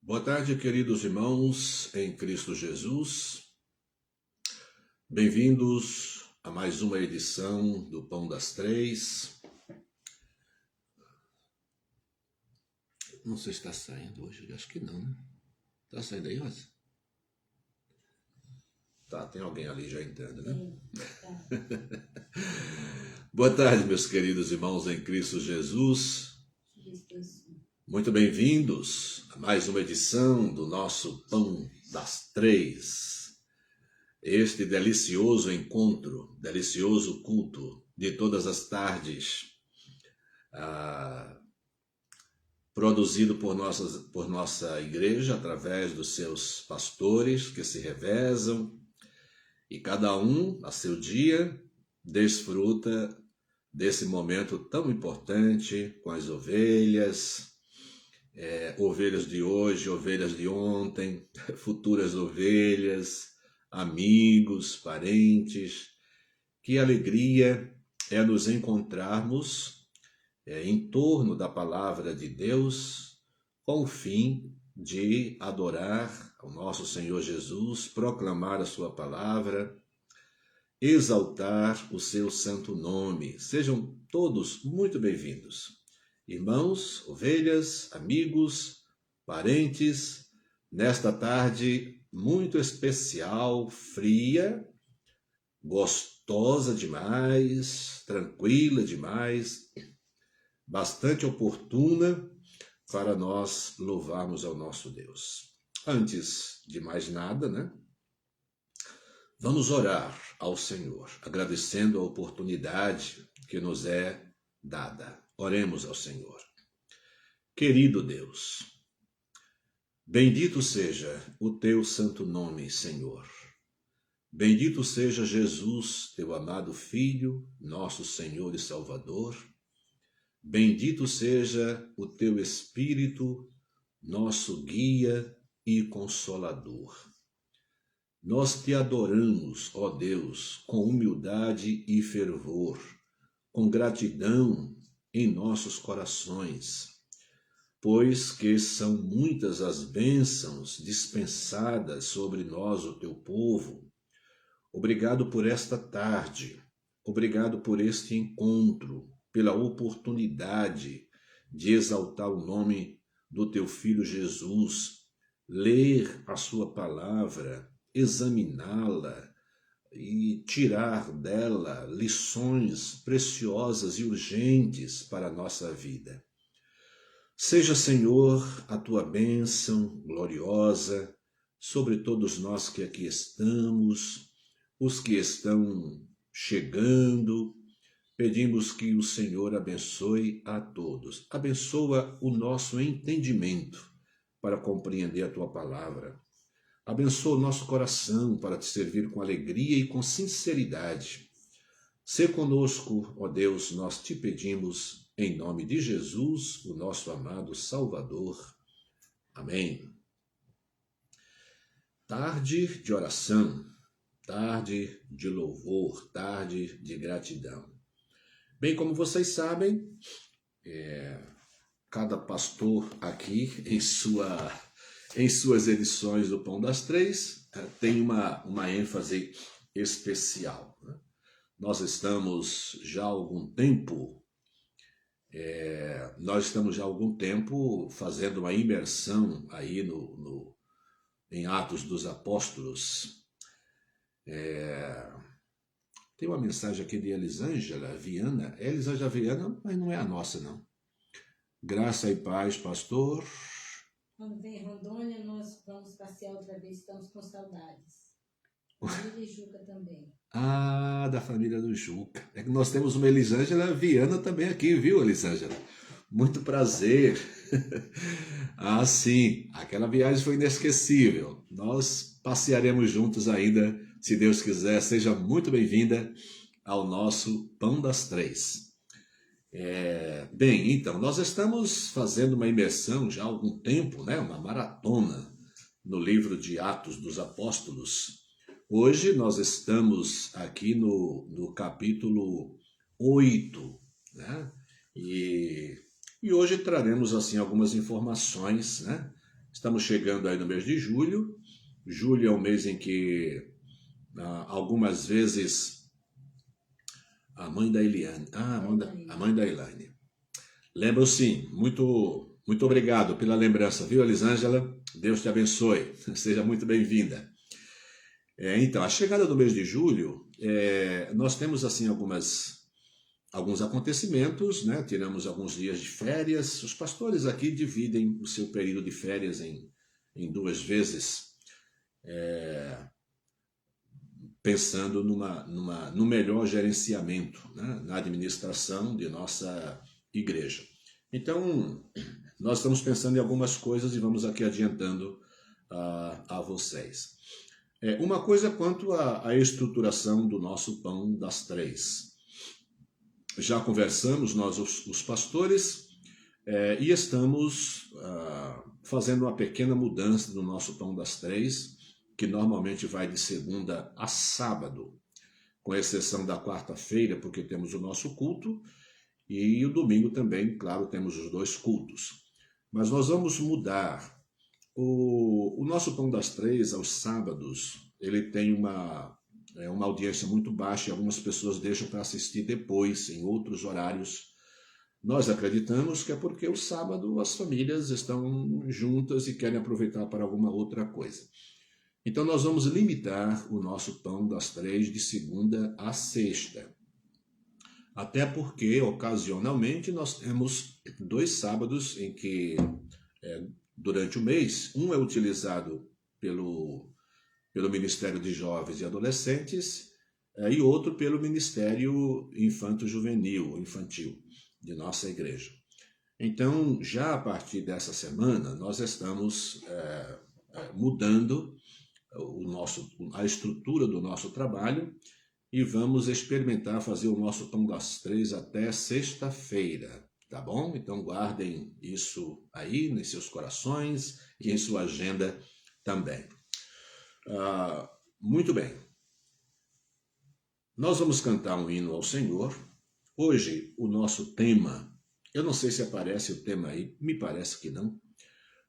Boa tarde, queridos irmãos em Cristo Jesus. Bem-vindos a mais uma edição do Pão das Três. Não sei se está saindo hoje, acho que não, né? Está saindo aí, Rosa? Tá, tem alguém ali já entrando, né? Boa tarde, meus queridos irmãos em Cristo Jesus. Muito bem-vindos a mais uma edição do nosso Pão das Três. Este delicioso encontro, delicioso culto de todas as tardes, produzido por nossa igreja, através dos seus pastores que se revezam, e cada um, a seu dia, desfruta desse momento tão importante com as ovelhas, ovelhas de hoje, ovelhas de ontem, futuras ovelhas, amigos, parentes. Que alegria é nos encontrarmos em torno da palavra de Deus, com o fim de adorar ao nosso Senhor Jesus, proclamar a sua palavra, exaltar o seu santo nome. Sejam todos muito bem-vindos. Irmãos, ovelhas, amigos, parentes, nesta tarde muito especial, fria, gostosa demais, tranquila demais, bastante oportuna para nós louvarmos ao nosso Deus. Antes de mais nada, né? Vamos orar ao Senhor, agradecendo a oportunidade que nos é dada. Oremos ao Senhor. Querido Deus, bendito seja o teu santo nome, Senhor. Bendito seja Jesus, teu amado Filho, nosso Senhor e Salvador. Bendito seja o teu Espírito, nosso guia e consolador. Nós te adoramos, ó Deus, com humildade e fervor, com gratidão em nossos corações, pois que são muitas as bênçãos dispensadas sobre nós, o teu povo. Obrigado por esta tarde, obrigado por este encontro, pela oportunidade de exaltar o nome do teu Filho Jesus, ler a sua palavra, examiná-la e tirar dela lições preciosas e urgentes para a nossa vida. Seja, Senhor, a tua bênção gloriosa sobre todos nós que aqui estamos, os que estão chegando. Pedimos que o Senhor abençoe a todos. Abençoa o nosso entendimento para compreender a tua palavra. Abençoa o nosso coração para te servir com alegria e com sinceridade. Sê conosco, ó Deus, nós te pedimos, em nome de Jesus, o nosso amado Salvador. Amém. Tarde de oração, tarde de louvor, tarde de gratidão. Bem, como vocês sabem, cada pastor aqui em suas edições do Pão das Três tem uma ênfase especial, né? Nós estamos já há algum tempo fazendo uma imersão aí em Atos dos Apóstolos. Tem uma mensagem aqui de Elisângela Viana. É Elisângela Viana, mas não é a nossa, não. Graça e paz, pastor. Quando vem Rondônia, nós vamos passear outra vez, estamos com saudades. Família e Juca também. Ah, da família do Juca. É que nós temos uma Elisângela Viana também aqui, viu, Elisângela? Muito prazer. Ah, sim, aquela viagem foi inesquecível. Nós passearemos juntos ainda, se Deus quiser. Seja muito bem-vinda ao nosso Pão das Três. Bem, então, nós estamos fazendo uma imersão já há algum tempo, né? Uma maratona no livro de Atos dos Apóstolos. Hoje nós estamos aqui no capítulo 8, né? E hoje traremos assim algumas informações, né, Estamos chegando aí no mês de julho. Julho é um mês em que algumas vezes a mãe da Eliane, a mãe da Elaine. Lembro sim, muito obrigado pela lembrança, viu, Elisângela? Deus te abençoe, seja muito bem-vinda. Então, a chegada do mês de julho, nós temos assim alguns acontecimentos, né? Tiramos alguns dias de férias. Os pastores aqui dividem o seu período de férias em 2 vezes, pensando no melhor gerenciamento, né? Na administração de nossa igreja. Então, nós estamos pensando em algumas coisas e vamos aqui adiantando a vocês. Uma coisa quanto à estruturação do nosso pão das 3. Já conversamos, nós os pastores, e estamos fazendo uma pequena mudança no nosso pão das 3, que normalmente vai de segunda a sábado, com exceção da quarta-feira, porque temos o nosso culto, e o domingo também, claro, temos os 2 cultos. Mas nós vamos mudar. O nosso pão das 3, aos sábados, ele tem uma audiência muito baixa e algumas pessoas deixam para assistir depois, em outros horários. Nós acreditamos que é porque o sábado as famílias estão juntas e querem aproveitar para alguma outra coisa. Então nós vamos limitar o nosso pão das 3 de segunda a sexta. Até porque, ocasionalmente, nós temos 2 sábados em que, durante o mês, um é utilizado pelo Ministério de Jovens e Adolescentes e outro pelo Ministério Infantil de nossa igreja. Então, já a partir dessa semana, nós estamos mudando a estrutura do nosso trabalho e vamos experimentar fazer o nosso pão das 3 até sexta-feira, tá bom? Então guardem isso aí nos seus corações e em sua agenda também. Muito bem. Nós vamos cantar um hino ao Senhor. Hoje o nosso tema, eu não sei se aparece o tema aí, me parece que não,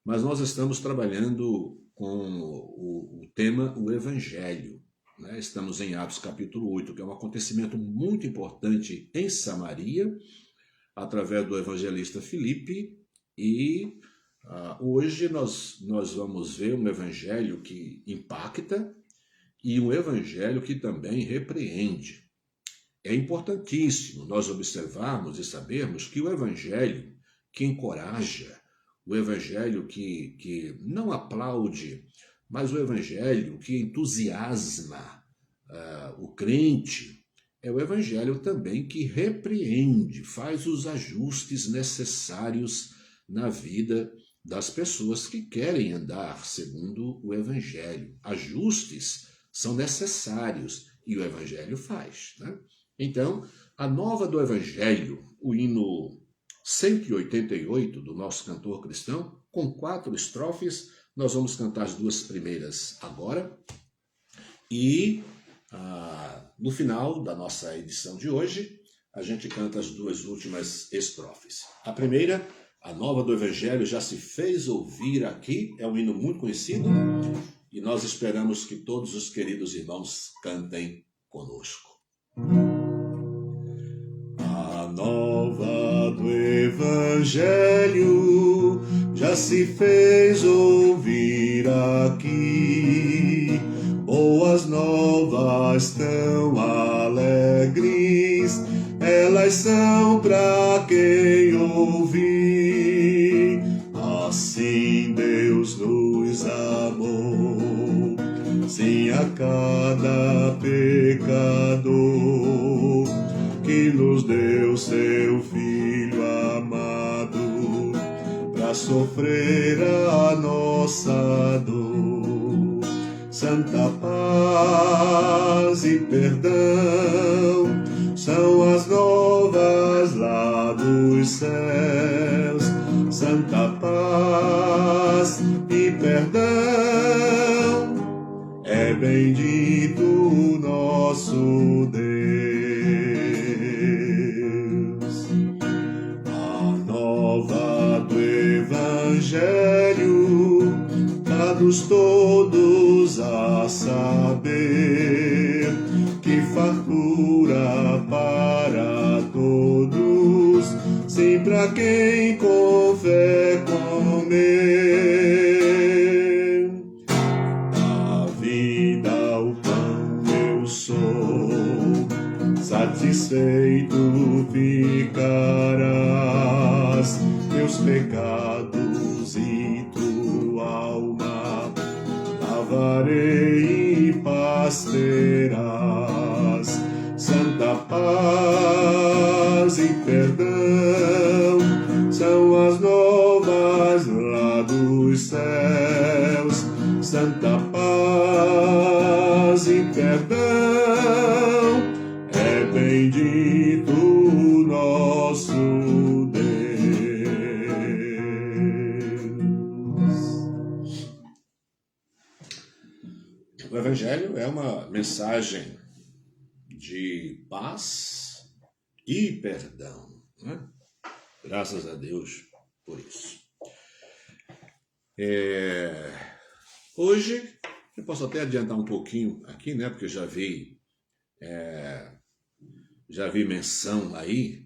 mas nós estamos trabalhando com o tema, o Evangelho. Estamos em Atos capítulo 8, que é um acontecimento muito importante em Samaria, através do evangelista Filipe, e hoje nós vamos ver um evangelho que impacta e um evangelho que também repreende. É importantíssimo nós observarmos e sabermos que o evangelho que encoraja, o evangelho que não aplaude, mas o evangelho que entusiasma o crente, é o evangelho também que repreende, faz os ajustes necessários na vida das pessoas que querem andar segundo o evangelho. Ajustes são necessários e o evangelho faz, né? Então, a nova do evangelho, o hino 188 do nosso cantor cristão, com 4 estrofes, nós vamos cantar as 2 primeiras agora e no final da nossa edição de hoje, a gente canta as 2 últimas estrofes. A primeira, a nova do Evangelho já se fez ouvir aqui, é um hino muito conhecido e nós esperamos que todos os queridos irmãos cantem conosco. A nova do Evangelho já se fez ouvir aqui, boas novas tão alegres, elas são para quem ouvir. Assim Deus nos amou, sim, a cada pecador, que nos deu seu Filho amado, para sofrer a nossa dor. Santa paz e perdão são as novas lá dos céus. Santa paz e perdão, é bendito o nosso Deus. A nova do Evangelho convidados todos a saber que fartura para todos, sim, para quem com fé comer. A vida, o pão eu sou, satisfeito ficarás, teus pecados e tua alma lavarei e paz terás. Santa paz e perdão são as novas lá dos céus. Santa paz e perdão, é bendito o nosso Deus. O Evangelho é uma mensagem de paz e perdão, né? Graças a Deus por isso. Hoje, eu posso até adiantar um pouquinho aqui, né? Porque eu já vi menção aí,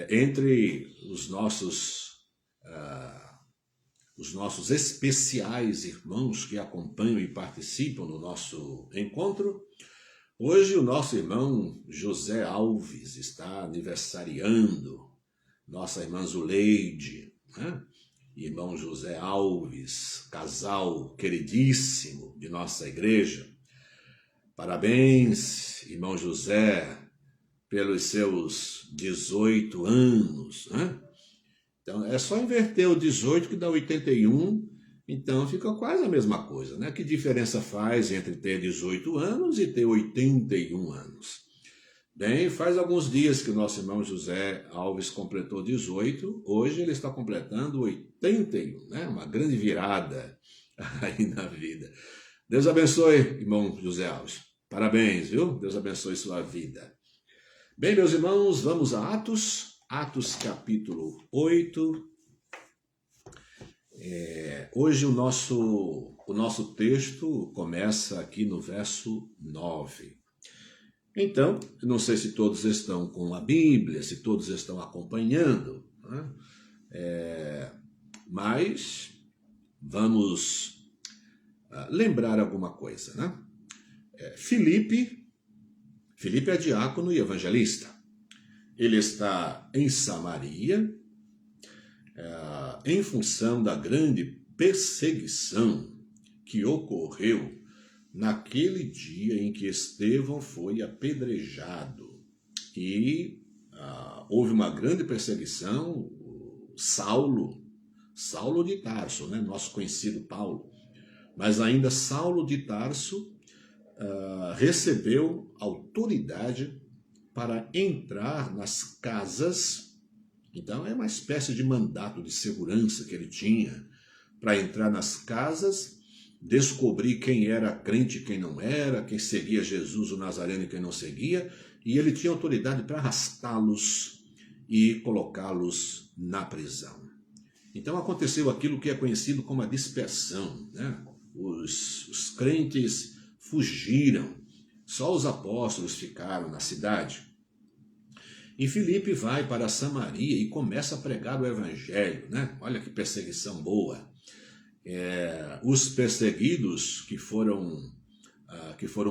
entre os nossos especiais irmãos que acompanham e participam do nosso encontro. Hoje o nosso irmão José Alves está aniversariando, nossa irmã Zuleide, né? Irmão José Alves, casal queridíssimo de nossa igreja. Parabéns, irmão José, pelos seus 18 anos, né? Então é só inverter o 18 que dá 81, então fica quase a mesma coisa, né? Que diferença faz entre ter 18 anos e ter 81 anos? Bem, faz alguns dias que o nosso irmão José Alves completou 18, hoje ele está completando 81, né? Uma grande virada aí na vida. Deus abençoe, irmão José Alves. Parabéns, viu? Deus abençoe sua vida. Bem, meus irmãos, vamos a Atos capítulo 8. Hoje o nosso texto começa aqui no verso 9. Então, eu não sei se todos estão com a Bíblia, se todos estão acompanhando, né? Mas vamos lembrar alguma coisa, né? Filipe é diácono e evangelista. Ele está em Samaria, em função da grande perseguição que ocorreu naquele dia em que Estevão foi apedrejado. E houve uma grande perseguição. Saulo de Tarso, né? Nosso conhecido Paulo, mas ainda Saulo de Tarso recebeu autoridade para entrar nas casas. Então é uma espécie de mandato de segurança que ele tinha para entrar nas casas, descobrir quem era crente e quem não era, quem seguia Jesus o Nazareno e quem não seguia, e ele tinha autoridade para arrastá-los e colocá-los na prisão. Então aconteceu aquilo que é conhecido como a dispersão, né? Os crentes fugiram, só os apóstolos ficaram na cidade. E Filipe vai para Samaria e começa a pregar o evangelho, né? Olha que perseguição boa. Os perseguidos que foram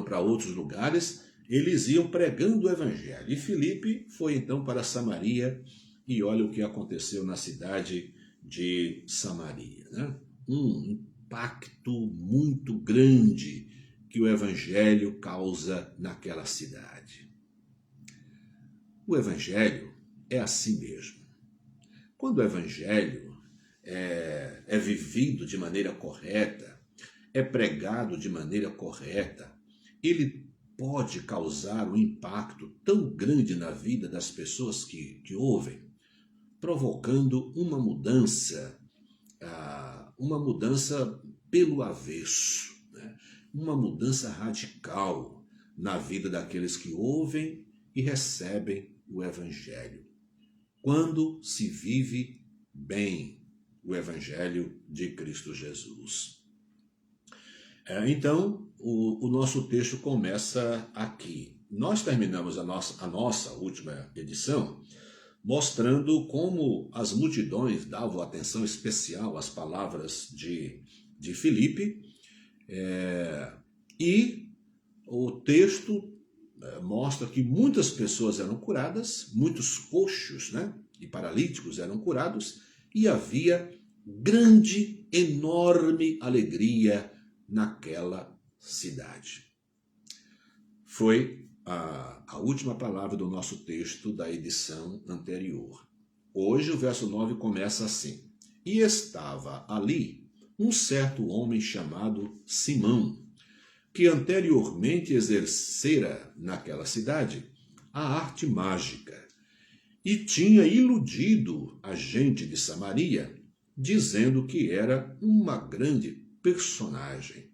para outros lugares, eles iam pregando o evangelho. E Filipe foi então para Samaria e olha o que aconteceu na cidade de Samaria, né? Um impacto muito grande que o evangelho causa naquela cidade. O evangelho é assim mesmo. Quando o evangelho é vivido de maneira correta, é pregado de maneira correta, ele pode causar um impacto tão grande na vida das pessoas que ouvem, provocando uma mudança pelo avesso, né? Uma mudança radical na vida daqueles que ouvem e recebem o evangelho. Quando se vive bem o evangelho de Cristo Jesus. Então, o nosso texto começa aqui. Nós terminamos a nossa última edição mostrando como as multidões davam atenção especial às palavras de Filipe, e o texto mostra que muitas pessoas eram curadas, muitos coxos, né, e paralíticos eram curados, e havia grande, enorme alegria naquela cidade. Foi a última palavra do nosso texto da edição anterior. Hoje o verso 9 começa assim: E estava ali um certo homem chamado Simão, que anteriormente exercera naquela cidade a arte mágica, e tinha iludido a gente de Samaria, dizendo que era uma grande personagem,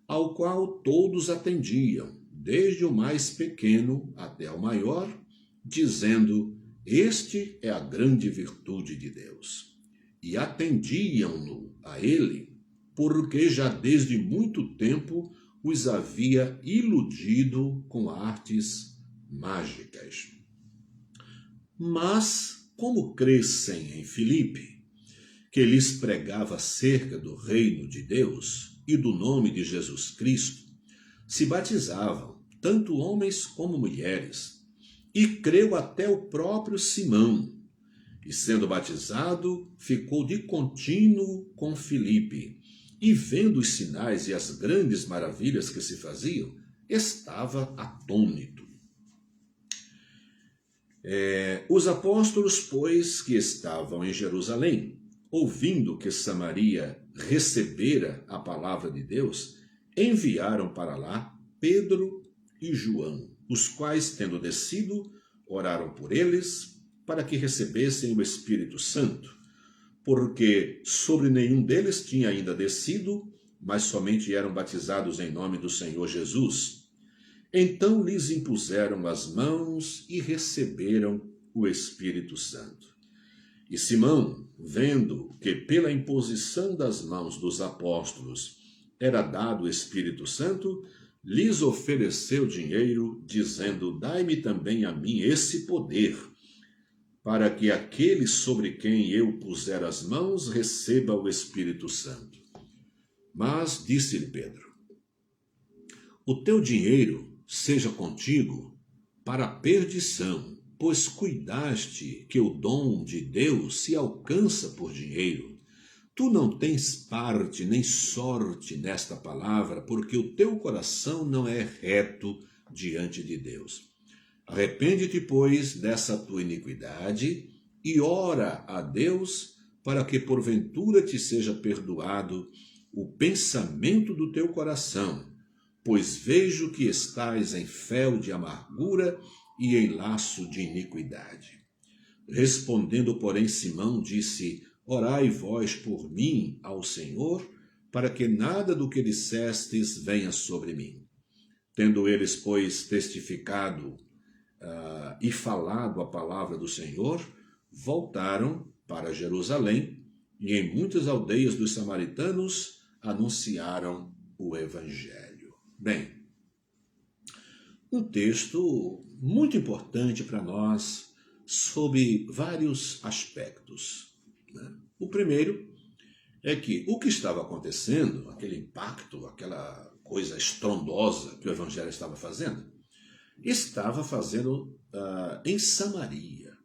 ao qual todos atendiam, desde o mais pequeno até o maior, dizendo: Este é a grande virtude de Deus. E atendiam-no a ele, porque já desde muito tempo os havia iludido com artes mágicas. Mas, como crescem em Filipe, que lhes pregava acerca do reino de Deus e do nome de Jesus Cristo, se batizavam, tanto homens como mulheres, e creu até o próprio Simão, e sendo batizado, ficou de contínuo com Filipe, e vendo os sinais e as grandes maravilhas que se faziam, estava atônito. Os apóstolos, pois, que estavam em Jerusalém, ouvindo que Samaria recebera a palavra de Deus, enviaram para lá Pedro e João, os quais, tendo descido, oraram por eles, para que recebessem o Espírito Santo, porque sobre nenhum deles tinha ainda descido, mas somente eram batizados em nome do Senhor Jesus. Então lhes impuseram as mãos e receberam o Espírito Santo. E Simão, vendo que pela imposição das mãos dos apóstolos era dado o Espírito Santo, lhes ofereceu dinheiro, dizendo: Dai-me também a mim esse poder, para que aquele sobre quem eu puser as mãos receba o Espírito Santo. Mas disse-lhe Pedro: O teu dinheiro seja contigo para a perdição, pois cuidaste que o dom de Deus se alcança por dinheiro. Tu não tens parte nem sorte nesta palavra, porque o teu coração não é reto diante de Deus. Arrepende-te, pois, dessa tua iniquidade e ora a Deus para que porventura te seja perdoado o pensamento do teu coração, pois vejo que estás em fel de amargura e em laço de iniquidade. Respondendo, porém, Simão disse: Orai vós por mim ao Senhor, para que nada do que dissestes venha sobre mim. Tendo eles, pois, testificado e falado a palavra do Senhor, voltaram para Jerusalém e em muitas aldeias dos samaritanos anunciaram o Evangelho. Bem, um texto muito importante para nós sob vários aspectos, né? O primeiro é que o que estava acontecendo, aquele impacto, aquela coisa estrondosa que o Evangelho estava fazendo em Samaria.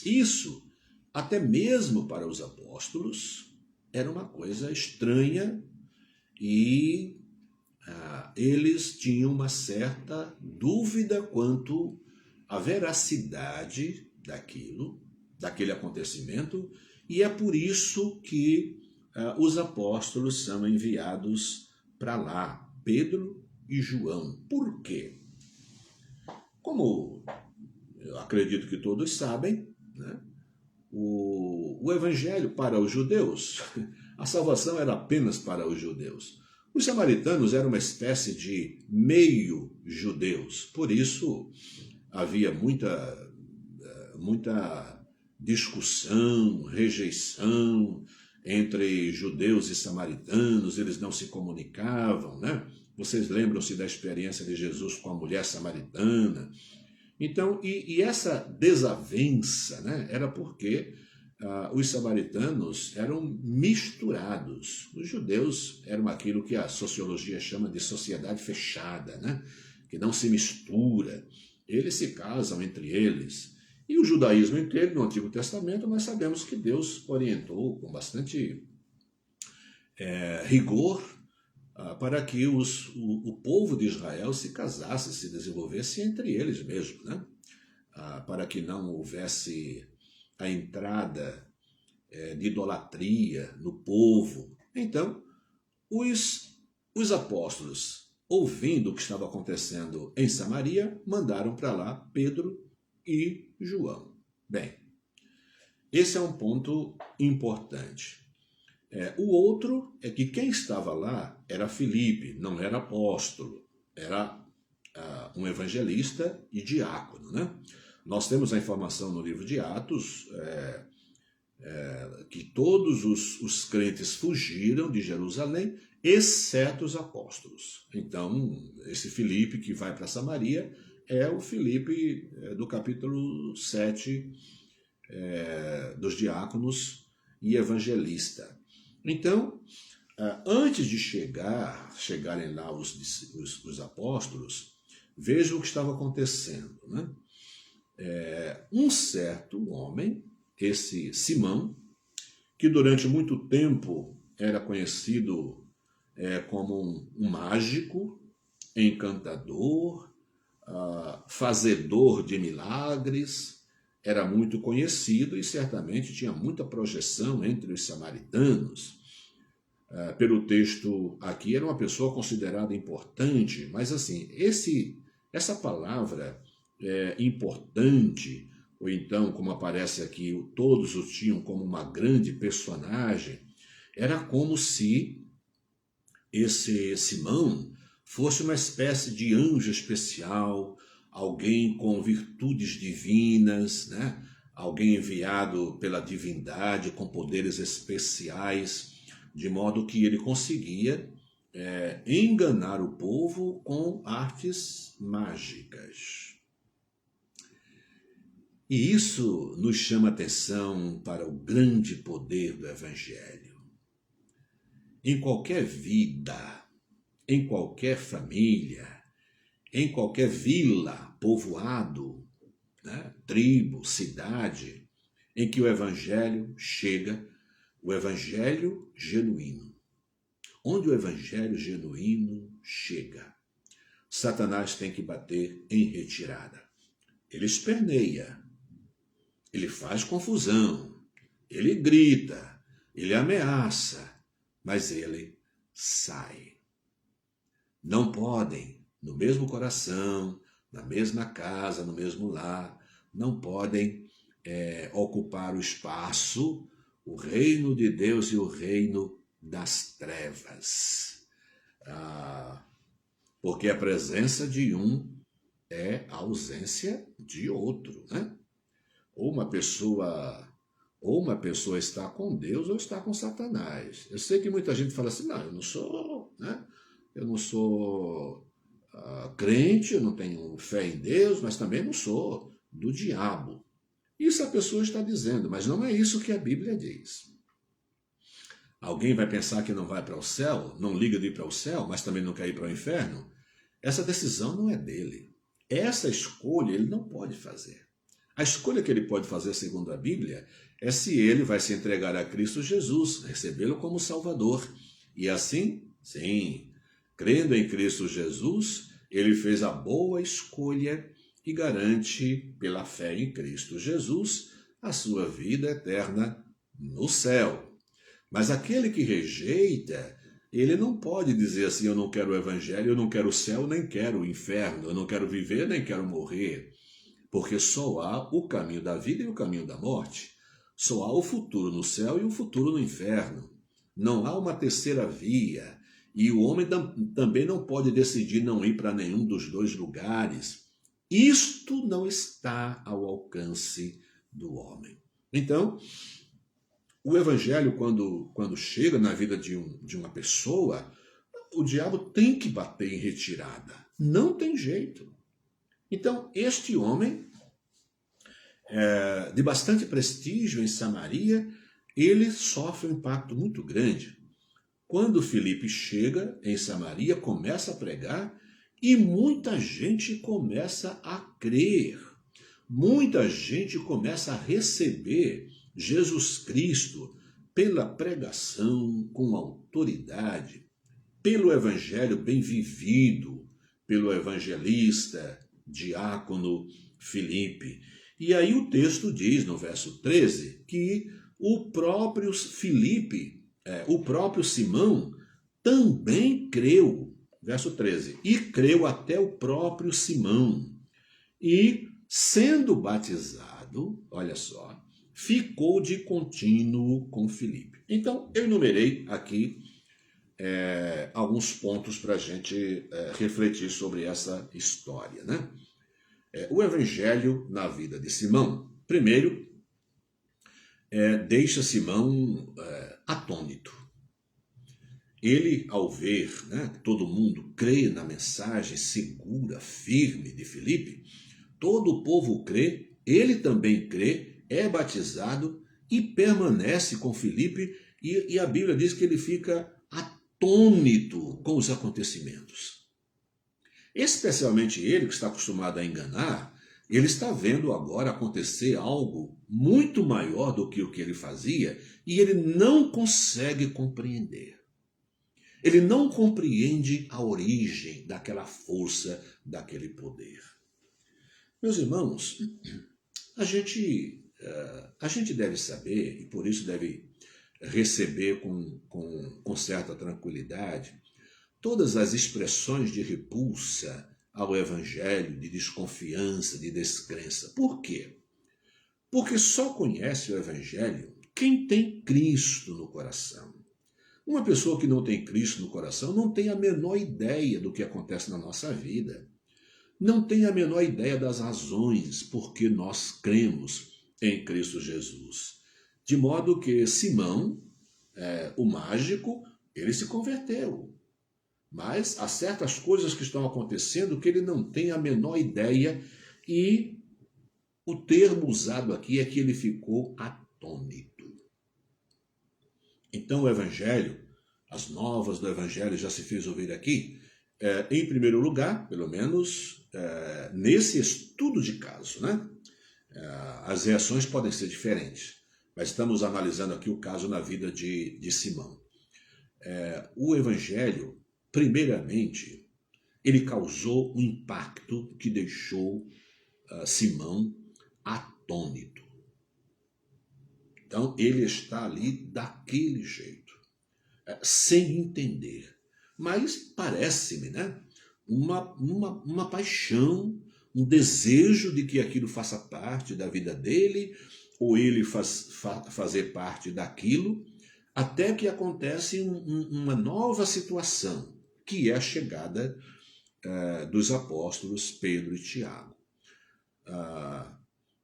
Isso, até mesmo para os apóstolos, era uma coisa estranha e eles tinham uma certa dúvida quanto à veracidade daquele acontecimento, e é por isso que os apóstolos são enviados para lá, Pedro e João. Por quê? Como eu acredito que todos sabem, né, o Evangelho para os judeus, a salvação era apenas para os judeus. Os samaritanos eram uma espécie de meio-judeus, por isso havia muita discussão, rejeição, entre judeus e samaritanos, eles não se comunicavam, né? Vocês lembram-se da experiência de Jesus com a mulher samaritana? Então, e essa desavença, né, era porque os samaritanos eram misturados. Os judeus eram aquilo que a sociologia chama de sociedade fechada, né, que não se mistura. Eles se casam entre eles. E o judaísmo inteiro, no Antigo Testamento, nós sabemos que Deus orientou com bastante rigor para que o povo de Israel se casasse, se desenvolvesse entre eles mesmos, né? Para que não houvesse a entrada de idolatria no povo. Então, os apóstolos, ouvindo o que estava acontecendo em Samaria, mandaram para lá Pedro e João. Bem, esse é um ponto importante. O outro é que quem estava lá era Filipe, não era apóstolo, era um evangelista e diácono, né? Nós temos a informação no livro de Atos que todos os crentes fugiram de Jerusalém, exceto os apóstolos. Então, esse Filipe que vai para Samaria é o Filipe do capítulo 7 dos diáconos e evangelista. Então, antes de chegarem lá os apóstolos, vejam o que estava acontecendo, né? Um certo homem, esse Simão, que durante muito tempo era conhecido como um mágico, encantador, fazedor de milagres, era muito conhecido e certamente tinha muita projeção entre os samaritanos. Pelo texto aqui, era uma pessoa considerada importante, mas assim, essa palavra importante, ou então, como aparece aqui, todos o tinham como uma grande personagem, era como se esse Simão fosse uma espécie de anjo especial, alguém com virtudes divinas, né? Alguém enviado pela divindade com poderes especiais, de modo que ele conseguia enganar o povo com artes mágicas. E isso nos chama atenção para o grande poder do Evangelho. Em qualquer vida, em qualquer família, em qualquer vila, povoado, né, tribo, cidade, em que o Evangelho chega, o Evangelho genuíno. Onde o Evangelho genuíno chega, Satanás tem que bater em retirada. Ele esperneia, ele faz confusão, ele grita, ele ameaça, mas ele sai. Não podem, no mesmo coração, na mesma casa, no mesmo lar, não podem ocupar o espaço, o reino de Deus e o reino das trevas. Porque a presença de um é a ausência de outro, né? Ou uma pessoa está com Deus ou está com Satanás. Eu sei que muita gente fala assim, não, eu não sou, né? Eu não sou crente, eu não tenho fé em Deus, mas também não sou do diabo. Isso a pessoa está dizendo, mas não é isso que a Bíblia diz. Alguém vai pensar que não vai para o céu, não liga de ir para o céu, mas também não quer ir para o inferno? Essa decisão não é dele. Essa escolha ele não pode fazer. A escolha que ele pode fazer, segundo a Bíblia, é se ele vai se entregar a Cristo Jesus, recebê-lo como Salvador. E assim, sim, crendo em Cristo Jesus, ele fez a boa escolha e garante, pela fé em Cristo Jesus, a sua vida eterna no céu. Mas aquele que rejeita, ele não pode dizer assim, eu não quero o evangelho, eu não quero o céu, nem quero o inferno, eu não quero viver, nem quero morrer. Porque só há o caminho da vida e o caminho da morte. Só há o futuro no céu e o futuro no inferno. Não há uma terceira via. E o homem também não pode decidir não ir para nenhum dos dois lugares. Isto não está ao alcance do homem. Então, O evangelho, quando chega na vida de uma pessoa, o diabo tem que bater em retirada. Não tem jeito. Então, este homem, de bastante prestígio em Samaria, ele sofre um impacto muito grande. Quando Filipe chega em Samaria, começa a pregar e muita gente começa a crer. Muita gente começa a receber Jesus Cristo pela pregação com autoridade, pelo evangelho bem vivido, pelo evangelista, diácono Filipe. E aí o texto diz, no verso 13, que o próprio Filipe, o próprio Simão, também creu. Verso 13. E creu até o próprio Simão. E, sendo batizado, olha só, ficou de contínuo com Filipe. Então, eu enumerei aqui alguns pontos para a gente refletir sobre essa história, né? O evangelho na vida de Simão, primeiro, deixa Simão atônito. Ele, ao ver, né, que todo mundo crê na mensagem segura, firme de Filipe, todo o povo crê, ele também crê, é batizado e permanece com Filipe, e a Bíblia diz que ele fica atônito com os acontecimentos. Especialmente ele, que está acostumado a enganar, ele está vendo agora acontecer algo muito maior do que o que ele fazia, e ele não consegue compreender. Ele não compreende a origem daquela força, daquele poder. Meus irmãos, a gente deve saber, e por isso deve receber com certa tranquilidade, todas as expressões de repulsa ao evangelho, de desconfiança, de descrença. Por quê? Porque só conhece o evangelho quem tem Cristo no coração. Uma pessoa que não tem Cristo no coração não tem a menor ideia do que acontece na nossa vida. Não tem a menor ideia das razões por que nós cremos em Cristo Jesus. De modo que Simão, o mágico, ele se converteu. Mas há certas coisas que estão acontecendo que ele não tem a menor ideia, e o termo usado aqui é que ele ficou atônito. Então o evangelho, as novas do evangelho já se fez ouvir aqui, em primeiro lugar, pelo menos nesse estudo de caso, né? As reações podem ser diferentes, mas estamos analisando aqui o caso na vida de Simão. O evangelho, primeiramente, ele causou um impacto que deixou Simão atônito. Então, ele está ali daquele jeito, sem entender. Mas parece-me, né, uma paixão, um desejo de que aquilo faça parte da vida dele, ou ele fazer parte daquilo, até que acontece uma nova situação, que é a chegada dos apóstolos Pedro e Tiago.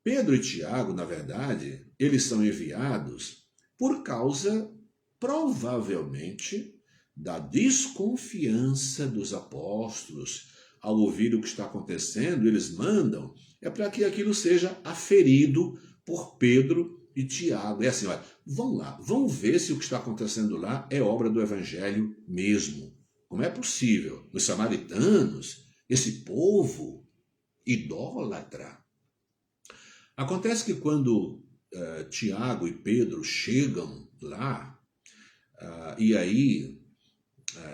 Pedro e Tiago, na verdade, eles são enviados por causa, provavelmente, da desconfiança dos apóstolos. Ao ouvir o que está acontecendo, eles mandam, para que aquilo seja aferido por Pedro e Tiago. É assim, olha, vão lá, vão ver se o que está acontecendo lá é obra do evangelho mesmo. Como é possível? Os samaritanos, esse povo idólatra. Acontece que quando Tiago e Pedro chegam lá, e aí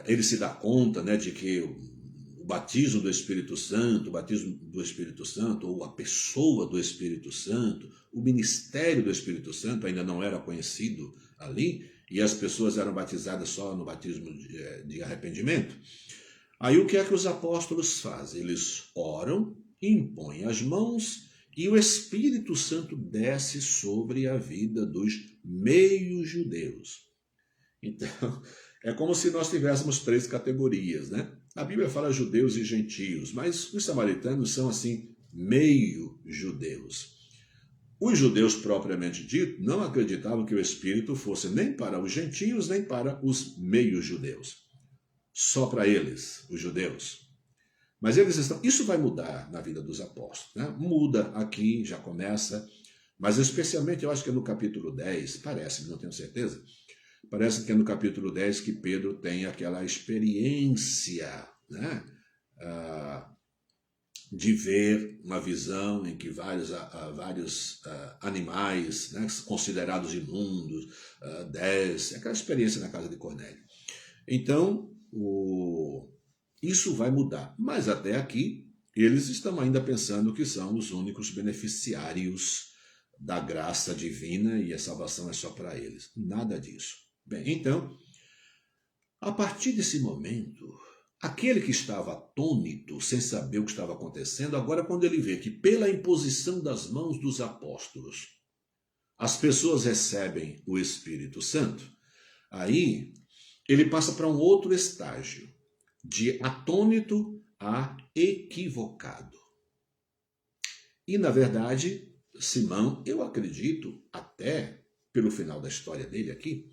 ele se dá conta, né, de que o batismo do Espírito Santo, ou a pessoa do Espírito Santo, o ministério do Espírito Santo ainda não era conhecido ali, e as pessoas eram batizadas só no batismo de arrependimento. Aí o que é que os apóstolos fazem? Eles oram, impõem as mãos, e o Espírito Santo desce sobre a vida dos meio-judeus. Então, é como se nós tivéssemos 3 categorias, né? A Bíblia fala judeus e gentios, mas os samaritanos são, assim, meio-judeus. os judeus propriamente dito não acreditavam que o Espírito fosse nem para os gentios, nem para os meios judeus. Só para eles, os judeus. Mas isso vai mudar na vida dos apóstolos, né? Muda aqui, já começa, mas especialmente eu acho que é no capítulo 10, parece, não tenho certeza, parece que é no capítulo 10 que Pedro tem aquela experiência, né? De ver uma visão em que vários animais, né, considerados imundos, descem, aquela experiência na casa de Cornélio. Então, isso vai mudar. Mas até aqui, eles estão ainda pensando que são os únicos beneficiários da graça divina e a salvação é só para eles. Nada disso. Bem, então, a partir desse momento, aquele que estava atônito, sem saber o que estava acontecendo, agora quando ele vê que pela imposição das mãos dos apóstolos, as pessoas recebem o Espírito Santo, aí ele passa para um outro estágio, de atônito a equivocado. E, na verdade, Simão, eu acredito até, pelo final da história dele aqui,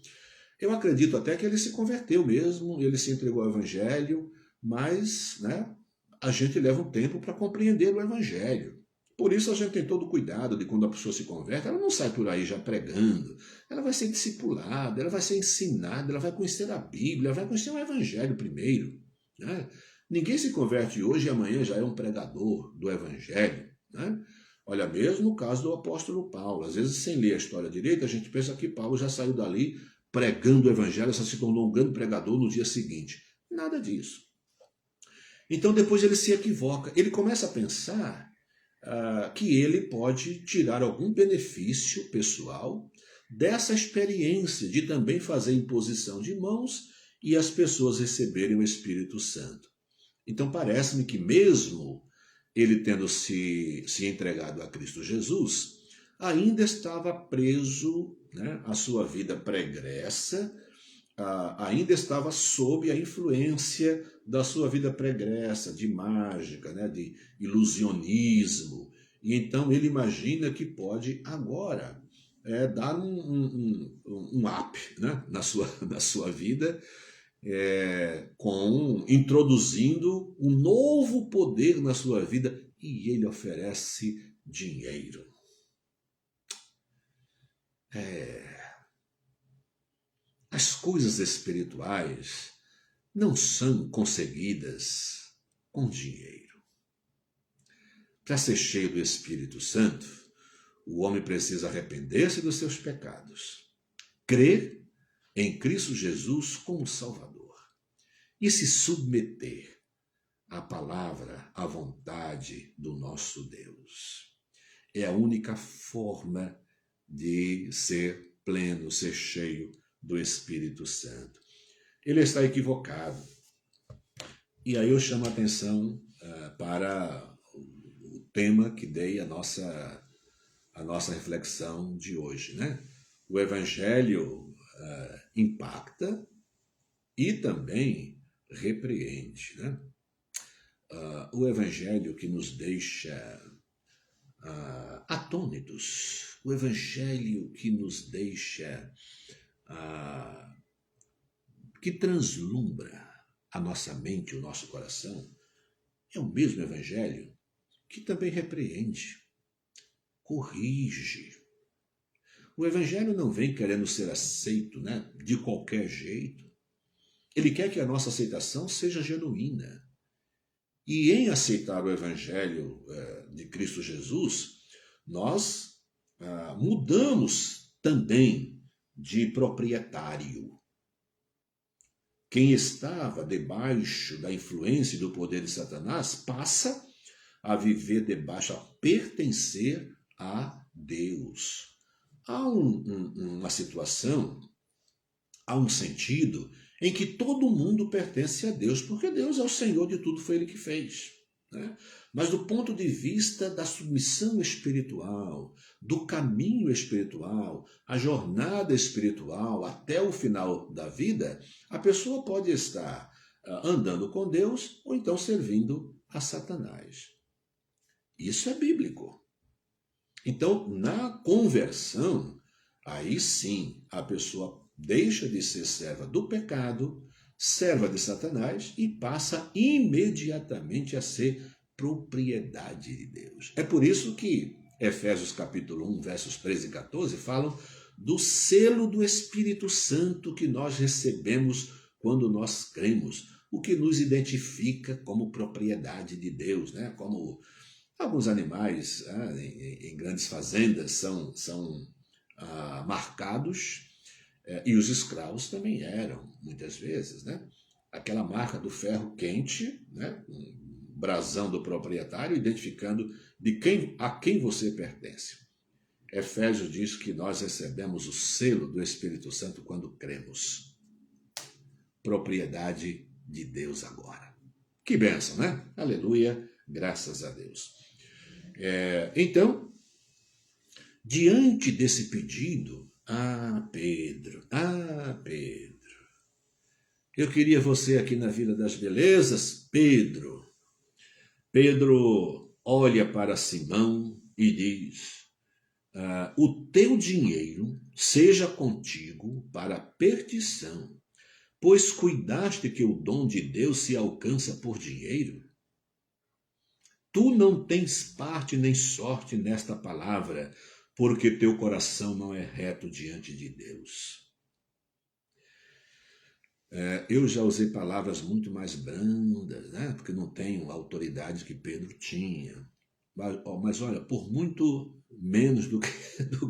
eu acredito até que ele se converteu mesmo, ele se entregou ao Evangelho, mas, né, a gente leva um tempo para compreender o Evangelho. Por isso a gente tem todo o cuidado de quando a pessoa se converte, ela não sai por aí já pregando, ela vai ser discipulada, ela vai ser ensinada, ela vai conhecer a Bíblia, ela vai conhecer o Evangelho primeiro. Né? Ninguém se converte hoje e amanhã já é um pregador do Evangelho. Né? Olha, mesmo no caso do apóstolo Paulo, às vezes sem ler a história direita, a gente pensa que Paulo já saiu dali pregando o Evangelho, só se tornou um grande pregador no dia seguinte. Nada disso. Então depois ele se equivoca, ele começa a pensar que ele pode tirar algum benefício pessoal dessa experiência de também fazer imposição de mãos e as pessoas receberem o Espírito Santo. Então parece-me que mesmo ele tendo se entregado a Cristo Jesus, ainda estava preso, né, à sua vida pregressa, ainda estava sob a influência da sua vida pregressa, de mágica, né, de ilusionismo. E então ele imagina que pode agora dar um up, né, na sua vida, introduzindo um novo poder na sua vida, e ele oferece dinheiro. As coisas espirituais não são conseguidas com dinheiro. Para ser cheio do Espírito Santo, o homem precisa arrepender-se dos seus pecados, crer em Cristo Jesus como Salvador e se submeter à palavra, à vontade do nosso Deus. É a única forma de ser pleno, ser cheio do Espírito Santo. Ele está equivocado. E aí eu chamo a atenção para o tema que dei a nossa reflexão de hoje, né? O Evangelho impacta e também repreende, né? O Evangelho que nos deixa atônitos, o Evangelho que nos deixa, que translumbra a nossa mente, o nosso coração, é o mesmo Evangelho que também repreende, corrige. O Evangelho não vem querendo ser aceito, né, de qualquer jeito. Ele quer que a nossa aceitação seja genuína. E em aceitar o Evangelho de Cristo Jesus, nós mudamos também de proprietário. Quem estava debaixo da influência e do poder de Satanás passa a viver debaixo, a pertencer a Deus. Há uma situação, há um sentido em que todo mundo pertence a Deus, porque Deus é o Senhor de tudo, foi Ele que fez. Né? Mas do ponto de vista da submissão espiritual, do caminho espiritual, a jornada espiritual até o final da vida, a pessoa pode estar andando com Deus ou então servindo a Satanás. Isso é bíblico. Então, na conversão, aí sim a pessoa deixa de ser serva do pecado, serva de Satanás e passa imediatamente a ser propriedade de Deus. É por isso que Efésios capítulo 1, versos 13 e 14 falam do selo do Espírito Santo que nós recebemos quando nós cremos, o que nos identifica como propriedade de Deus, né? Como alguns animais em grandes fazendas são marcados, e os escravos também eram, muitas vezes, né? Aquela marca do ferro quente, né? Um brasão do proprietário, identificando a quem você pertence. Efésios diz que nós recebemos o selo do Espírito Santo quando cremos. Propriedade de Deus agora. Que bênção, né? Aleluia, graças a Deus. Então, diante desse pedido, Pedro, eu queria você aqui na Vila das Belezas, Pedro. Pedro olha para Simão e diz, o teu dinheiro seja contigo para perdição, pois cuidaste que o dom de Deus se alcança por dinheiro. Tu não tens parte nem sorte nesta palavra, porque teu coração não é reto diante de Deus. Eu já usei palavras muito mais brandas, né? Porque não tenho a autoridade que Pedro tinha. Mas olha, por muito menos do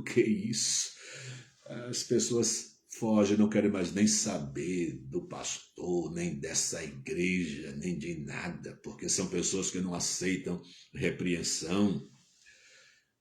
que isso, as pessoas fogem, não querem mais nem saber do pastor, nem dessa igreja, nem de nada, porque são pessoas que não aceitam repreensão.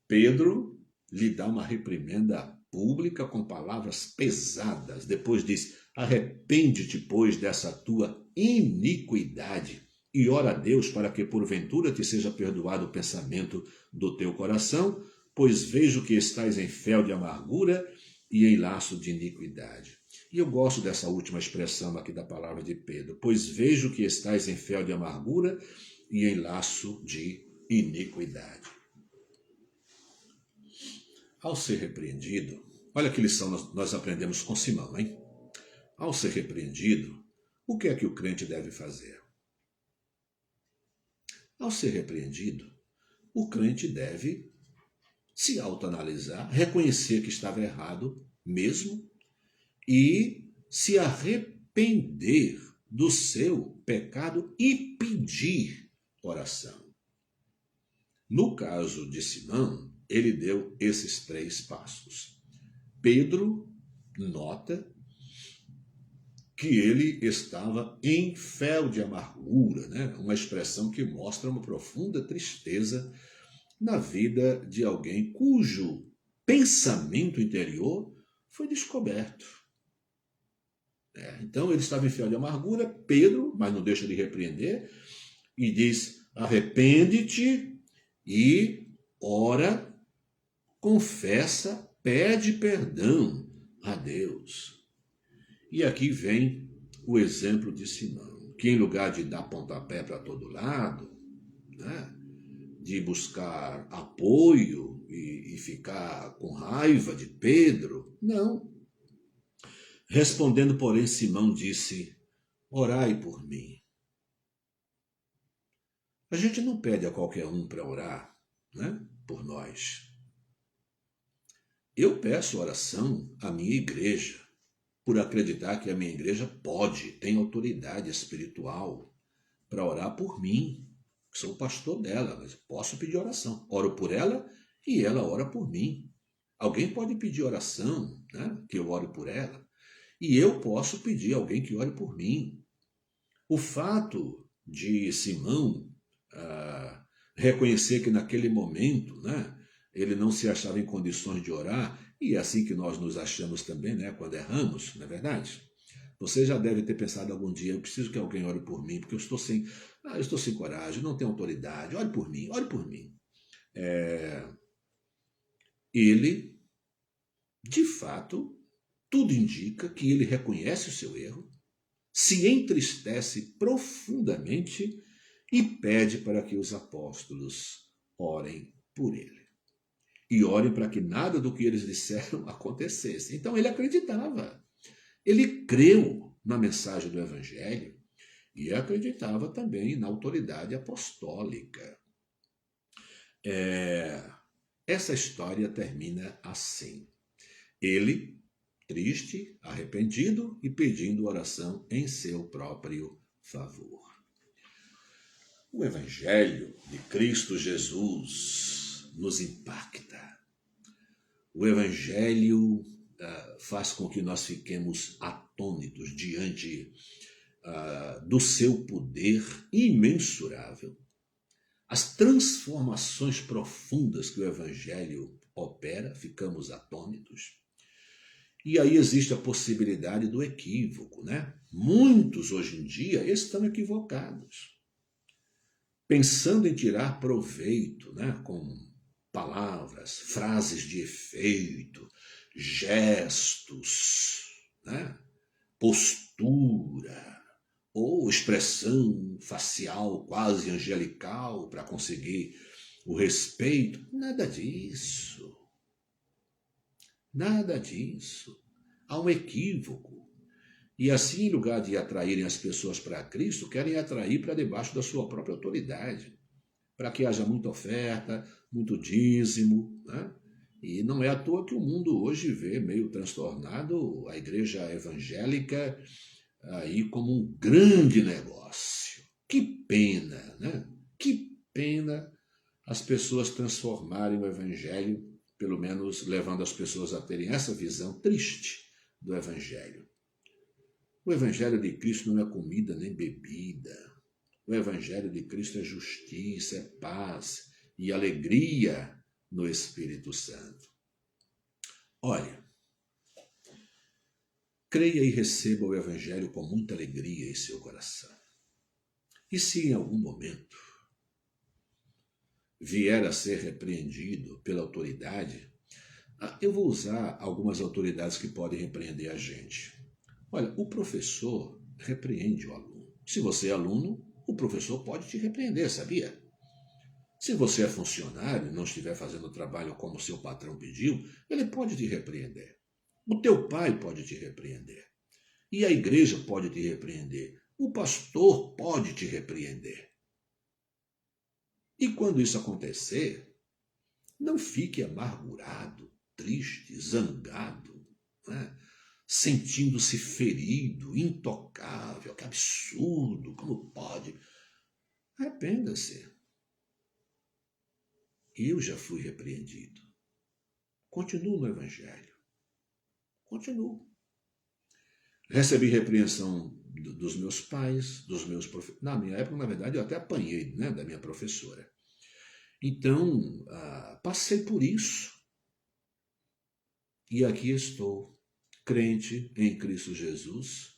Pedro lhe dá uma reprimenda pública com palavras pesadas. Depois diz, arrepende-te, pois, dessa tua iniquidade e ora a Deus para que porventura te seja perdoado o pensamento do teu coração, pois vejo que estás em fel de amargura e em laço de iniquidade. E eu gosto dessa última expressão aqui da palavra de Pedro, pois vejo que estás em fel de amargura e em laço de iniquidade. Ao ser repreendido, olha que lição nós aprendemos com Simão, hein? Ao ser repreendido, o que é que o crente deve fazer? Ao ser repreendido, o crente deve se autoanalisar, reconhecer que estava errado mesmo e se arrepender do seu pecado e pedir oração. No caso de Simão, ele deu esses 3 passos. Pedro nota que ele estava em fel de amargura, né? Uma expressão que mostra uma profunda tristeza na vida de alguém cujo pensamento interior foi descoberto. Então ele estava em fel de amargura, Pedro, mas não deixa de repreender, e diz, arrepende-te e ora, confessa, pede perdão a Deus. E aqui vem o exemplo de Simão, que em lugar de dar pontapé para todo lado, né, de buscar apoio e ficar com raiva de Pedro, não. Respondendo, porém, Simão disse, orai por mim. A gente não pede a qualquer um para orar, né, por nós. Eu peço oração à minha igreja, por acreditar que a minha igreja tem autoridade espiritual para orar por mim, que sou o pastor dela, mas posso pedir oração. Oro por ela e ela ora por mim. Alguém pode pedir oração, né, que eu ore por ela, e eu posso pedir a alguém que ore por mim. O fato de Simão reconhecer que naquele momento, né, ele não se achava em condições de orar, e é assim que nós nos achamos também, né, quando erramos, não é verdade? Você já deve ter pensado algum dia, eu preciso que alguém ore por mim, porque eu estou sem coragem, não tenho autoridade, ore por mim, ore por mim. Ele, de fato, tudo indica que ele reconhece o seu erro, se entristece profundamente e pede para que os apóstolos orem por ele. e orem para que nada do que eles disseram acontecesse. Então ele acreditava. Ele creu na mensagem do Evangelho e acreditava também na autoridade apostólica. Essa história termina assim. Ele, triste, arrependido e pedindo oração em seu próprio favor. O Evangelho de Cristo Jesus nos impacta. O Evangelho faz com que nós fiquemos atônitos diante do seu poder imensurável. As transformações profundas que o Evangelho opera, ficamos atônitos. E aí existe a possibilidade do equívoco, né? Muitos hoje em dia estão equivocados, pensando em tirar proveito, né? Com palavras, frases de efeito, gestos, né? Postura, ou expressão facial quase angelical para conseguir o respeito. Nada disso. Nada disso. Há um equívoco. E assim, em lugar de atraírem as pessoas para Cristo, querem atrair para debaixo da sua própria autoridade, para que haja muita oferta, muito dízimo, né? E não é à toa que o mundo hoje vê meio transtornado a igreja evangélica aí como um grande negócio. Que pena, né? Que pena as pessoas transformarem o Evangelho, pelo menos levando as pessoas a terem essa visão triste do Evangelho. O Evangelho de Cristo não é comida nem bebida. O Evangelho de Cristo é justiça, é paz e alegria no Espírito Santo. Olha, creia e receba o Evangelho com muita alegria em seu coração. E se em algum momento vier a ser repreendido pela autoridade, eu vou usar algumas autoridades que podem repreender a gente. Olha, o professor repreende o aluno. Se você é aluno, o professor pode te repreender, sabia? Se você é funcionário e não estiver fazendo o trabalho como seu patrão pediu, ele pode te repreender. O teu pai pode te repreender. E a igreja pode te repreender. O pastor pode te repreender. E quando isso acontecer, não fique amargurado, triste, zangado, né? Sentindo-se ferido, intocável, que absurdo, como pode? Arrependa-se. Eu já fui repreendido. Continuo no Evangelho. Continuo. Recebi repreensão dos meus pais, dos meus professores. Na minha época, na verdade, eu até apanhei, né, da minha professora. Então, passei por isso. E aqui estou, crente em Cristo Jesus.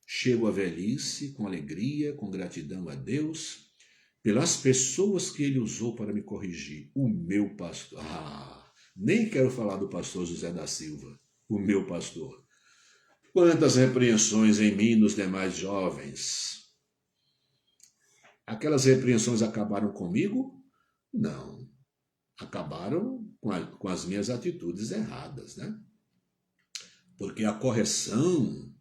Chego à velhice com alegria, com gratidão a Deus, pelas pessoas que Ele usou para me corrigir. O meu pastor. Nem quero falar do pastor José da Silva, o meu pastor. Quantas repreensões em mim e nos demais jovens. Aquelas repreensões acabaram comigo? Não. Acabaram com as minhas atitudes erradas, né? Porque a correção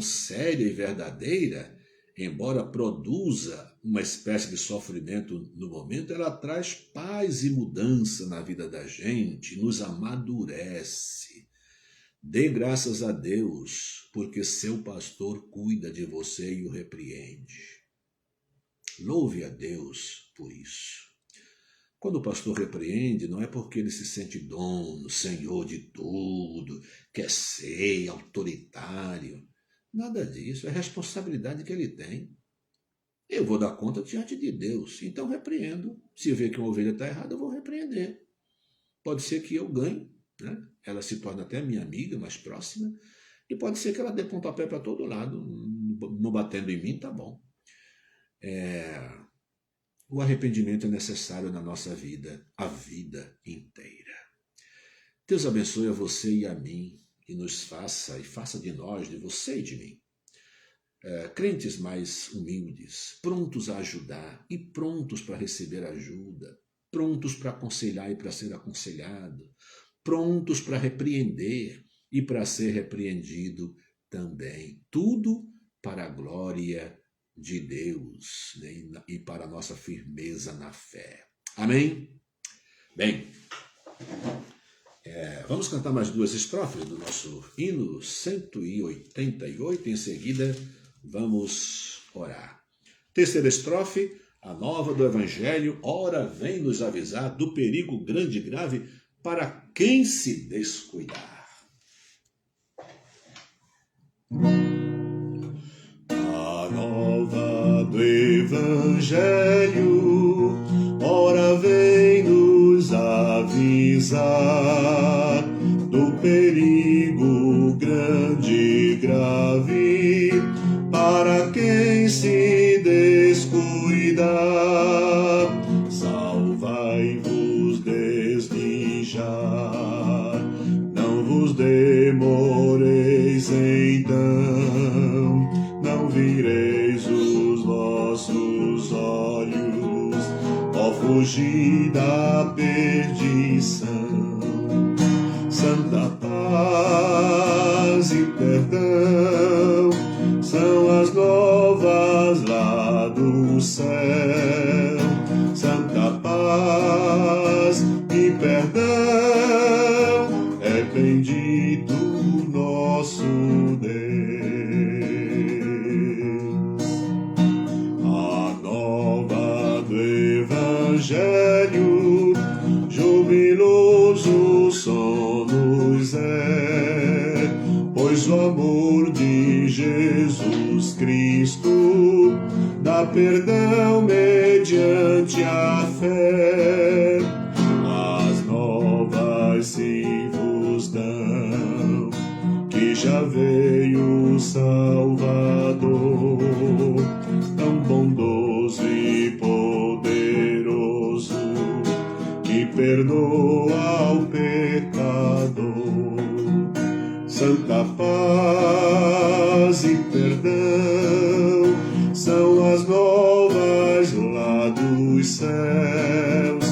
séria e verdadeira, embora produza uma espécie de sofrimento no momento, ela traz paz e mudança na vida da gente, nos amadurece. Dê graças a Deus, porque seu pastor cuida de você e o repreende. Louve a Deus por isso. Quando o pastor repreende, não é porque ele se sente dono, senhor de tudo, quer ser autoritário. Nada disso, é responsabilidade que ele tem. Eu vou dar conta diante de Deus, então repreendo. Se ver que uma ovelha está errada, eu vou repreender. Pode ser que eu ganhe, né? Ela se torna até minha amiga mais próxima, e pode ser que ela dê pontapé para todo lado, não batendo em mim, tá bom. O arrependimento é necessário na nossa vida, a vida inteira. Deus abençoe a você e a mim, e nos faça, e faça de nós, de você e de mim, crentes mais humildes, prontos a ajudar e prontos para receber ajuda, prontos para aconselhar e para ser aconselhado, prontos para repreender e para ser repreendido também. Tudo para a glória de Deus, né? E para a nossa firmeza na fé. Amém? Bem, vamos cantar mais 2 estrofes do nosso hino 188. Em seguida, vamos orar. Terceira estrofe, a nova do Evangelho. Ora vem nos avisar do perigo grande e grave para quem se descuidar. A nova do Evangelho, ora vem nos avisar do perigo grande e grave para quem se descuidar. Salvai-vos desde já, não vos demoreis então, não vireis os vossos olhos, ó fugir da perdição. Santa paz e perdão são as novas lá do céu. Santa paz e perdão é bendito nosso Deus. A nova do Evangelho, jubiloso som nos é, pois o amor de Jesus Cristo dá perdão mediante a fé. As novas se vos dão, que já veio o Salvador, tão bondoso e poderoso, que perdoa ao pecador. Santa paz e perdão são as novas lá dos céus.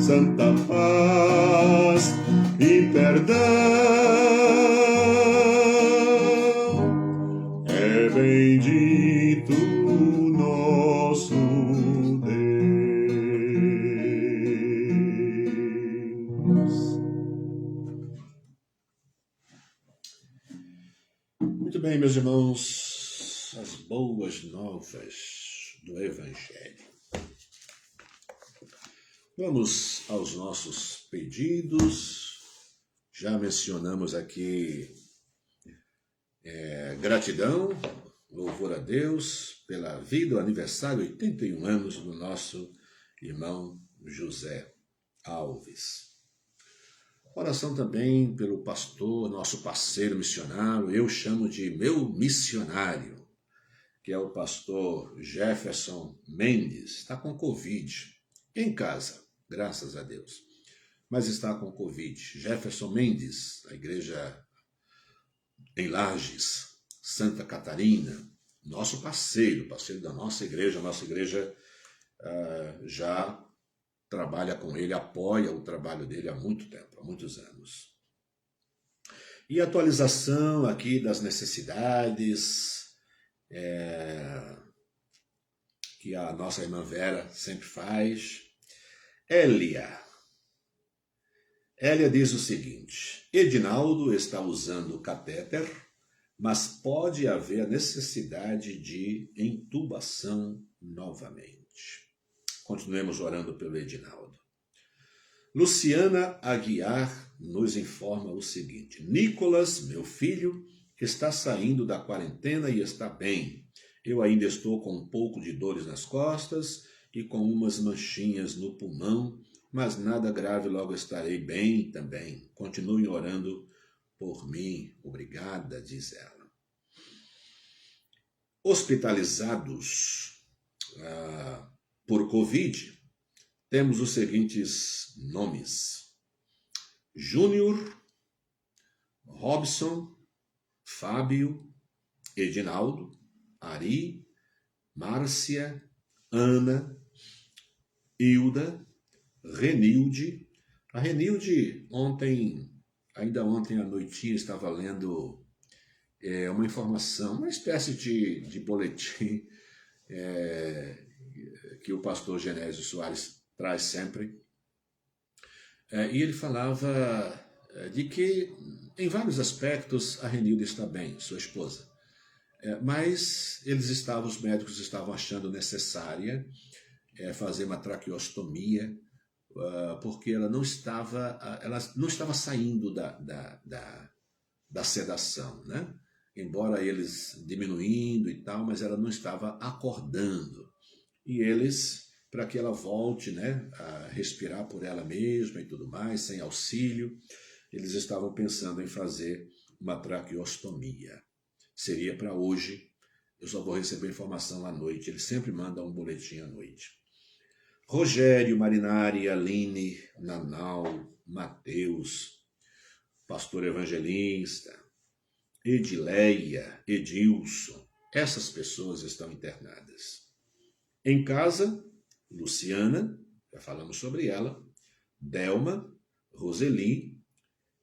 Santa paz e perdão é bendito nosso Deus. Muito bem, meus irmãos, as boas novas do Evangelho. Vamos aos nossos pedidos. Já mencionamos aqui gratidão, louvor a Deus pela vida, o aniversário, 81 anos do nosso irmão José Alves. Oração também pelo pastor, nosso parceiro missionário, eu chamo de meu missionário, que é o pastor Jefferson Mendes. Está com Covid, em casa, graças a Deus, mas está com Covid. Jefferson Mendes, a igreja em Lages, Santa Catarina, nosso parceiro da nossa igreja. A nossa igreja já trabalha com ele, apoia o trabalho dele há muito tempo, há muitos anos. E atualização aqui das necessidades que a nossa irmã Vera sempre faz. Elia diz o seguinte: Edinaldo está usando o catéter, mas pode haver a necessidade de intubação novamente. Continuemos orando pelo Edinaldo. Luciana Aguiar nos informa o seguinte: Nicolas, meu filho, está saindo da quarentena e está bem. Eu ainda estou com um pouco de dores nas costas e com umas manchinhas no pulmão, mas nada grave, logo estarei bem também. Continue orando por mim. Obrigada, diz ela. Hospitalizados por Covid, temos os seguintes nomes: Júnior, Robson, Fábio, Edinaldo, Ari, Márcia, Ana, Hilda, Renilde. A Renilde, ainda ontem à noitinha, estava lendo uma informação, uma espécie de boletim que o pastor Genésio Soares traz sempre. E ele falava de que, em vários aspectos, a Renilde está bem, sua esposa. Mas os médicos estavam achando necessária fazer uma traqueostomia, porque ela não estava saindo da sedação, né? Embora eles diminuindo e tal, mas ela não estava acordando. E eles, para que ela volte, né, a respirar por ela mesma e tudo mais, sem auxílio, eles estavam pensando em fazer uma traqueostomia. Seria para hoje, eu só vou receber informação à noite, ele sempre manda um boletim à noite. Rogério, Marinari, Aline, Nanau, Mateus, pastor evangelista, Edileia, Edilson, essas pessoas estão internadas. Em casa, Luciana, já falamos sobre ela, Delma, Roseli,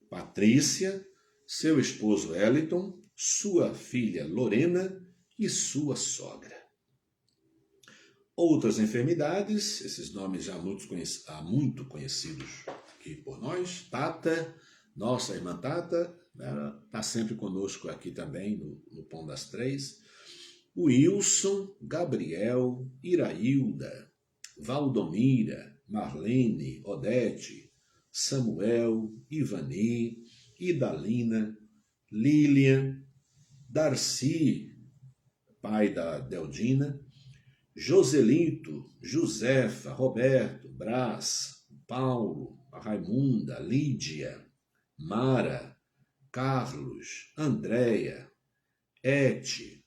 Patrícia, seu esposo Eliton, sua filha Lorena e sua sogra. Outras enfermidades, esses nomes já muito conhecidos aqui por nós. Tata, nossa irmã Tata, ela está sempre conosco aqui também no Pão das Três. Wilson, Gabriel, Irailda, Valdomira, Marlene, Odete, Samuel, Ivani, Idalina, Lilian, Darcy, pai da Deldina, Joselito, Josefa, Roberto, Brás, Paulo, Raimunda, Lídia, Mara, Carlos, Andréia, Ete,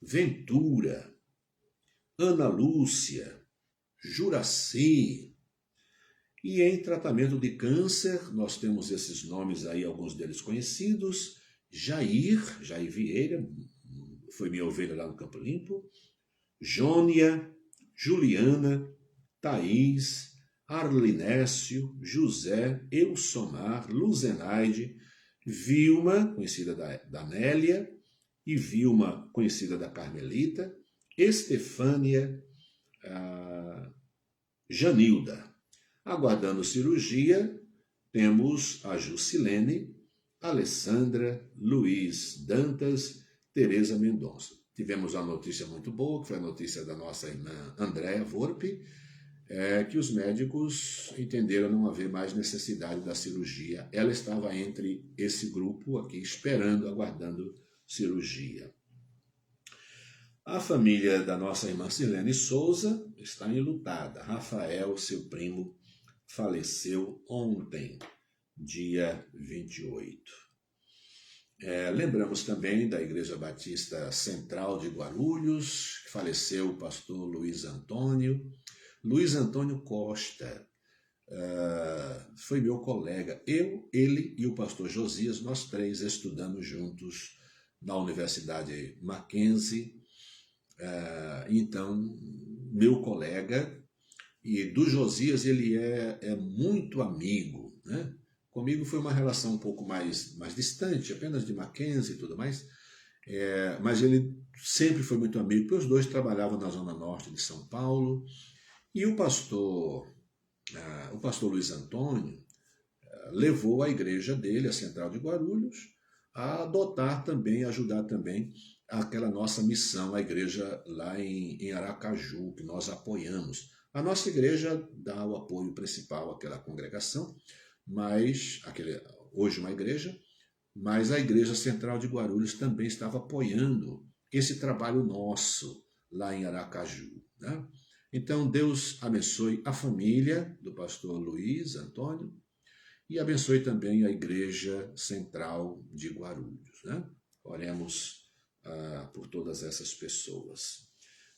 Ventura, Ana Lúcia, Juraci. E em tratamento de câncer, nós temos esses nomes aí, alguns deles conhecidos. Jair Vieira, foi minha ovelha lá no Campo Limpo. Jônia, Juliana, Thaís, Arlinécio, José, Elsomar, Luzenaide, Vilma, conhecida da Nélia, e Vilma, conhecida da Carmelita, Estefânia, Janilda. Aguardando cirurgia, temos a Jusilene, Alessandra, Luiz Dantas, Tereza Mendonça. Tivemos uma notícia muito boa, que foi a notícia da nossa irmã Andréa Volpe, que os médicos entenderam não haver mais necessidade da cirurgia. Ela estava entre esse grupo aqui, esperando, aguardando cirurgia. A família da nossa irmã Silene Souza está enlutada. Rafael, seu primo, faleceu ontem, dia 28. Lembramos também da Igreja Batista Central de Guarulhos, que faleceu o pastor Luiz Antônio. Luiz Antônio Costa foi meu colega. Ele e o pastor Josias, nós três estudamos juntos na Universidade Mackenzie. Então, meu colega, e do Josias ele é muito amigo, né? Comigo foi uma relação um pouco mais distante, apenas de Mackenzie e tudo mais, mas ele sempre foi muito amigo, porque os dois trabalhavam na Zona Norte de São Paulo, e o pastor Luiz Antônio levou a igreja dele, a Central de Guarulhos, a adotar também, ajudar também aquela nossa missão, a igreja lá em Aracaju, que nós apoiamos. A nossa igreja dá o apoio principal àquela congregação, mas hoje uma igreja, mas a Igreja Central de Guarulhos também estava apoiando esse trabalho nosso lá em Aracaju, né? Então, Deus abençoe a família do pastor Luiz Antônio e abençoe também a Igreja Central de Guarulhos, né? Oremos por todas essas pessoas.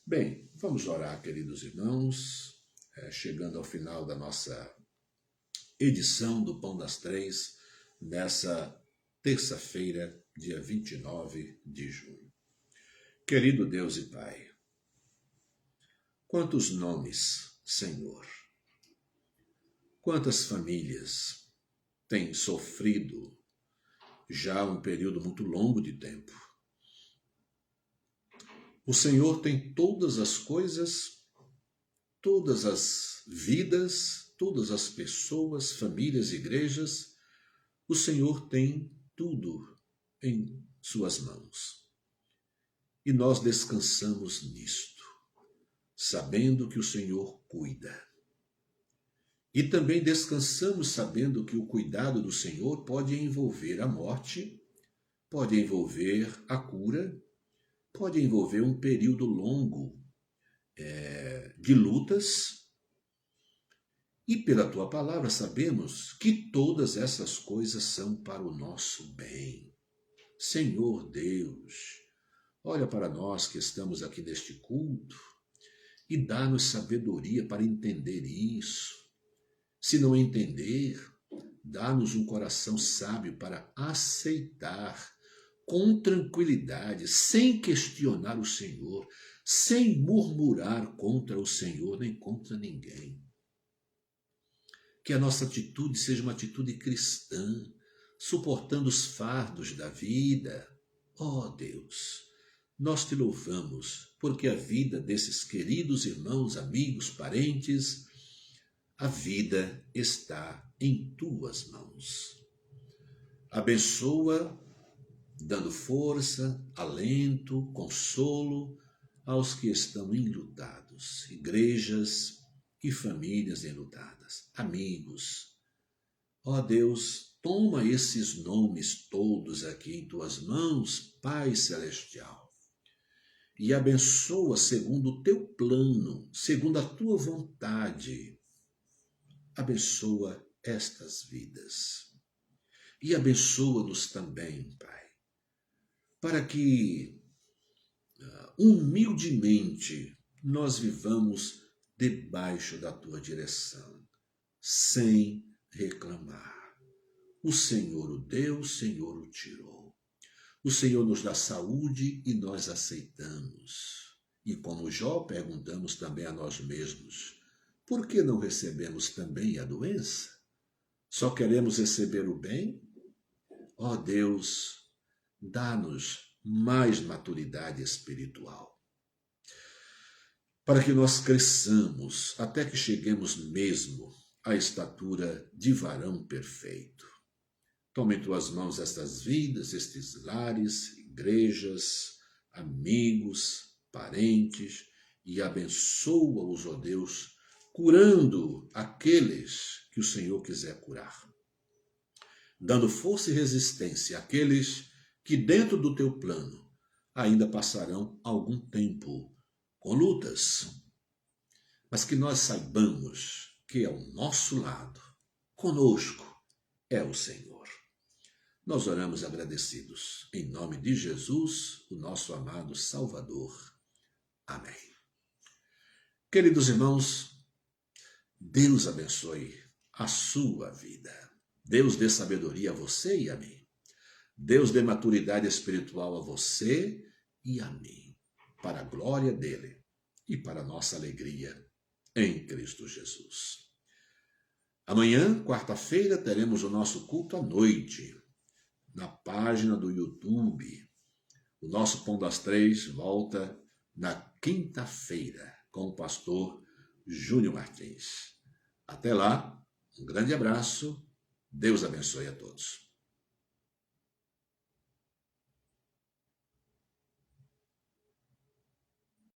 Bem, vamos orar, queridos irmãos, chegando ao final da nossa edição do Pão das Três, nessa terça-feira, dia 29 de junho. Querido Deus e Pai, quantos nomes, Senhor, Quantas famílias têm sofrido já um período muito longo de tempo? O Senhor tem todas as coisas, todas as vidas, todas as pessoas, famílias, igrejas. O Senhor tem tudo em suas mãos. E nós descansamos nisto, sabendo que o Senhor cuida. E também descansamos sabendo que o cuidado do Senhor pode envolver a morte, pode envolver a cura, pode envolver um período longo de lutas. E pela tua palavra sabemos que todas essas coisas são para o nosso bem. Senhor Deus, olha para nós que estamos aqui neste culto e dá-nos sabedoria para entender isso. Se não entender, dá-nos um coração sábio para aceitar com tranquilidade, sem questionar o Senhor, sem murmurar contra o Senhor nem contra ninguém. Que a nossa atitude seja uma atitude cristã, suportando os fardos da vida. Ó Deus, nós te louvamos, porque a vida desses queridos irmãos, amigos, parentes, a vida está em tuas mãos. Abençoa, dando força, alento, consolo aos que estão enlutados, igrejas e famílias enlutadas, amigos. Ó Deus, toma esses nomes todos aqui em tuas mãos, Pai Celestial, e abençoa segundo o teu plano, segundo a tua vontade. Abençoa estas vidas. E abençoa-nos também, Pai, para que humildemente nós vivamos debaixo da tua direção, sem reclamar. O Senhor o deu, o Senhor o tirou. O Senhor nos dá saúde e nós aceitamos. E como Jó, perguntamos também a nós mesmos, por que não recebemos também a doença? Só queremos receber o bem? Ó Deus, dá-nos mais maturidade espiritual, para que nós cresçamos até que cheguemos mesmo à estatura de varão perfeito. Toma em tuas mãos estas vidas, estes lares, igrejas, amigos, parentes, e abençoa-os, ó Deus, curando aqueles que o Senhor quiser curar, dando força e resistência àqueles que dentro do teu plano ainda passarão algum tempo com lutas, mas que nós saibamos que ao nosso lado, conosco, é o Senhor. Nós oramos agradecidos, em nome de Jesus, o nosso amado Salvador. Amém. Queridos irmãos, Deus abençoe a sua vida. Deus dê sabedoria a você e a mim. Deus dê maturidade espiritual a você e a mim, para a glória dele e para a nossa alegria em Cristo Jesus. Amanhã, quarta-feira, teremos o nosso culto à noite, na página do YouTube. O nosso Pão das Três volta na quinta-feira com o pastor Júnior Martins. Até lá, um grande abraço, Deus abençoe a todos.